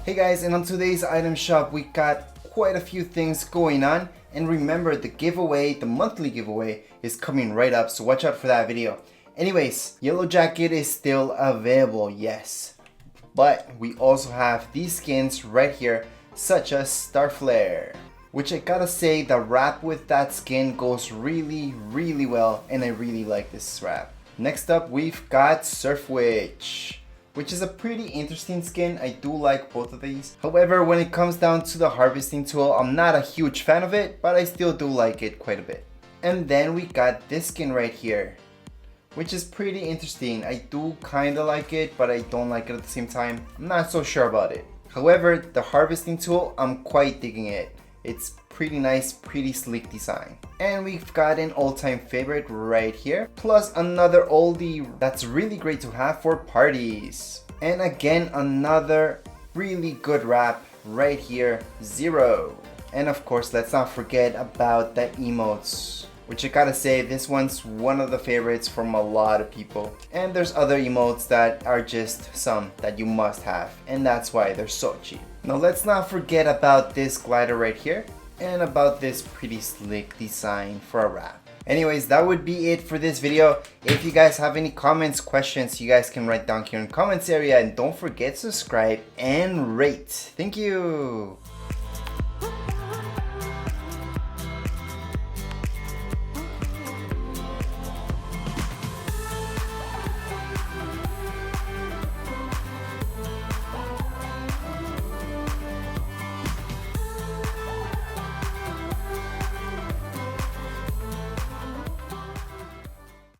Hey guys, and on today's item shop we got quite a few things going on, and remember the giveaway, the monthly giveaway is coming right up, so watch out for that video. Anyways, Yellow Jacket is still available, yes, but we also have these skins right here such as Starflare, which I gotta say the wrap with that skin goes really well, and I really like this wrap. Next up we've got Surf Witch, which is a pretty interesting skin. I do like both of these. However, when it comes down to the harvesting tool, I'm not a huge fan of it, but I still do like it quite a bit. And then we got this skin right here, which is pretty interesting. I do kinda like it, but I don't like it at the same time. I'm not so sure about it. However, the harvesting tool, I'm quite digging it. It's pretty nice, pretty sleek design. And we've got an all-time favorite right here, plus another oldie that's really great to have for parties. And again, another really good wrap right here, Zero. And of course, let's not forget about the emotes, which I gotta say, this one's one of the favorites from a lot of people. And there's other emotes that are just some that you must have, and that's why they're so cheap. Now let's not forget about this glider right here, and about this pretty slick design for a wrap. Anyways, that would be it for this video. If you guys have any comments, questions, you guys can write down here in the comments area, and don't forget to subscribe and rate. Thank you!